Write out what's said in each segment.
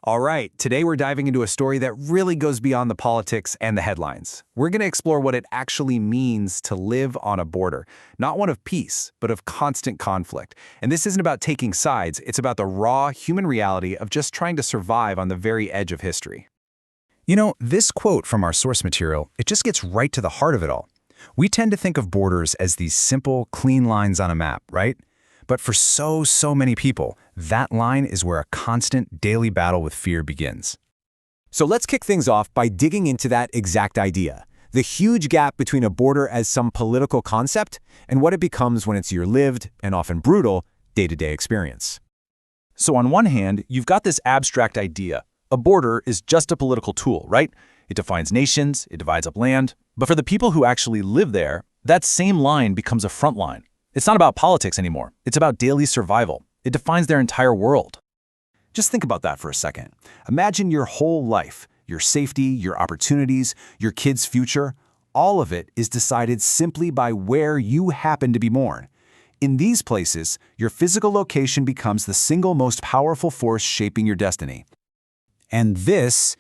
All right, today we're diving into a story that really goes beyond the politics and the headlines. We're going to explore what it actually means to live on a border, not one of peace, but of constant conflict. And this isn't about taking sides, it's about the raw human reality of just trying to survive on the very edge of history. You know, this quote from our source material, it just gets right to the heart of it all. We tend to think of borders as these simple, clean lines on a map, right? But for so many people, that line is where a constant daily battle with fear begins. So let's kick things off by digging into that exact idea, the huge gap between a border as some political concept and what it becomes when it's your lived, and often brutal, day-to-day experience. So on one hand, you've got this abstract idea. A border is just a political tool, right? It defines nations, it divides up land. But for the people who actually live there, that same line becomes a front line. It's not about politics anymore. It's about daily survival. It defines their entire world. Just think about that for a second. Imagine your whole life, your safety, your opportunities, your kids' future. All of it is decided simply by where you happen to be born. In these places, your physical location becomes the single most powerful force shaping your destiny. And this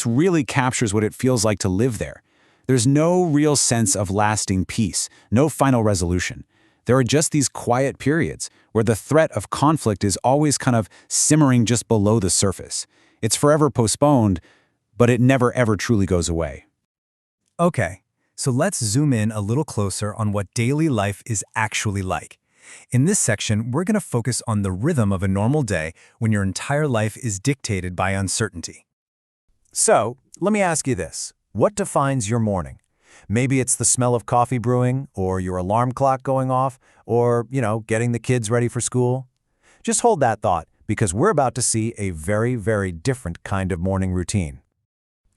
really captures what it feels like to live there. There's no real sense of lasting peace, no final resolution. There are just these quiet periods where the threat of conflict is always kind of simmering just below the surface. It's forever postponed, but it never ever truly goes away. Okay, so let's zoom in a little closer on what daily life is actually like. In this section, we're going to focus on the rhythm of a normal day when your entire life is dictated by uncertainty. So, let me ask you this. What defines your morning? Maybe it's the smell of coffee brewing, or your alarm clock going off, or, getting the kids ready for school. Just hold that thought, because we're about to see a very different kind of morning routine.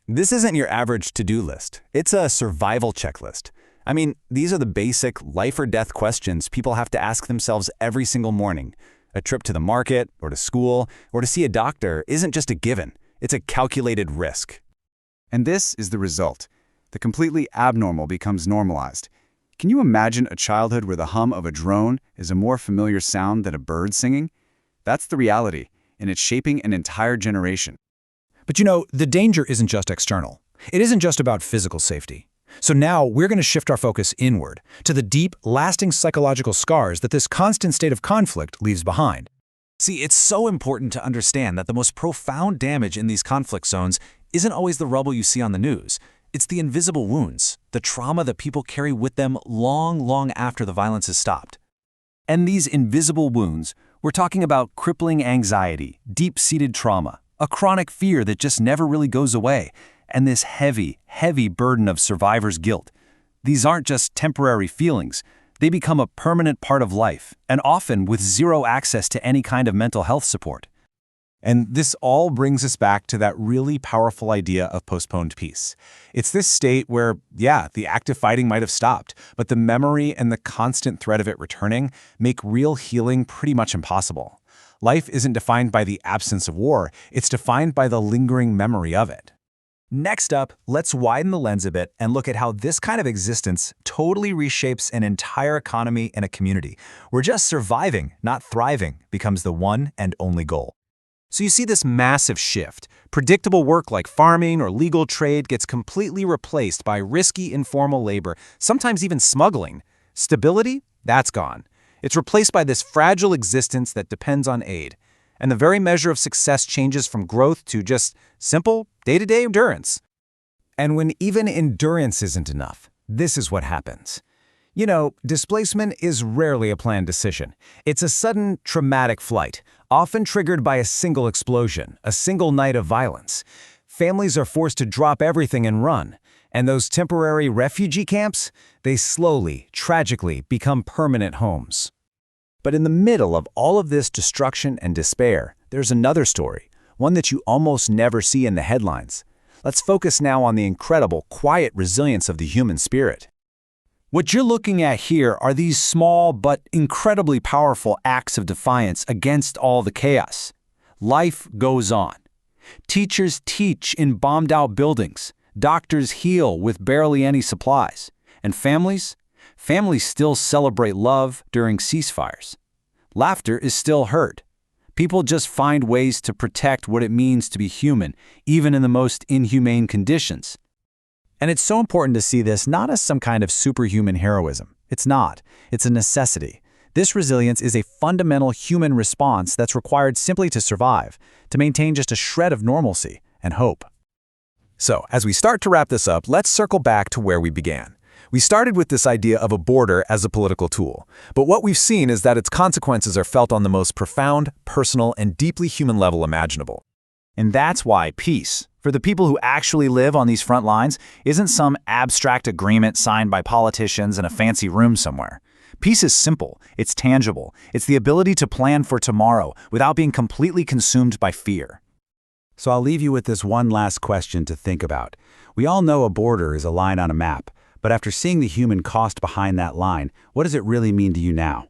This isn't your average to-do list. It's a survival checklist. I mean, these are the basic life or death questions people have to ask themselves every single morning. A trip to the market, or to school, or to see a doctor isn't just a given. It's a calculated risk. And this is the result. The completely abnormal becomes normalized. Can you imagine a childhood where the hum of a drone is a more familiar sound than a bird singing? That's the reality, and it's shaping an entire generation. But the danger isn't just external. It isn't just about physical safety. So now we're going to shift our focus inward, to the deep, lasting psychological scars that this constant state of conflict leaves behind. See, it's so important to understand that the most profound damage in these conflict zones isn't always the rubble you see on the news. It's the invisible wounds, the trauma that people carry with them long after the violence has stopped. And these invisible wounds, we're talking about crippling anxiety, deep-seated trauma, a chronic fear that just never really goes away, and this heavy burden of survivor's guilt. These aren't just temporary feelings. They become a permanent part of life, and often with zero access to any kind of mental health support. And this all brings us back to that really powerful idea of postponed peace. It's this state where, the active fighting might have stopped, but the memory and the constant threat of it returning make real healing pretty much impossible. Life isn't defined by the absence of war, it's defined by the lingering memory of it. Next up, let's widen the lens a bit and look at how this kind of existence totally reshapes an entire economy and a community, where just surviving, not thriving, becomes the one and only goal. So you see this massive shift. Predictable work like farming or legal trade gets completely replaced by risky informal labor, sometimes even smuggling. Stability? That's gone. It's replaced by this fragile existence that depends on aid. And the very measure of success changes from growth to just simple, day-to-day endurance. And when even endurance isn't enough, this is what happens. Displacement is rarely a planned decision. It's a sudden, traumatic flight, often triggered by a single explosion, a single night of violence. Families are forced to drop everything and run. And those temporary refugee camps, they slowly, tragically become permanent homes. But in the middle of all of this destruction and despair, there's another story, one that you almost never see in the headlines. Let's focus now on the incredible, quiet resilience of the human spirit. What you're looking at here are these small but incredibly powerful acts of defiance against all the chaos. Life goes on. Teachers teach in bombed-out buildings. Doctors heal with barely any supplies. And families still celebrate love during ceasefires. Laughter is still heard. People just find ways to protect what it means to be human, even in the most inhumane conditions. And it's so important to see this not as some kind of superhuman heroism. It's not. It's a necessity. This resilience is a fundamental human response that's required simply to survive, to maintain just a shred of normalcy and hope. So, as we start to wrap this up, let's circle back to where we began. We started with this idea of a border as a political tool, but what we've seen is that its consequences are felt on the most profound, personal, and deeply human level imaginable. And that's why peace, for the people who actually live on these front lines, isn't some abstract agreement signed by politicians in a fancy room somewhere. Peace is simple, it's tangible, it's the ability to plan for tomorrow without being completely consumed by fear. So I'll leave you with this one last question to think about. We all know a border is a line on a map, but after seeing the human cost behind that line, what does it really mean to you now?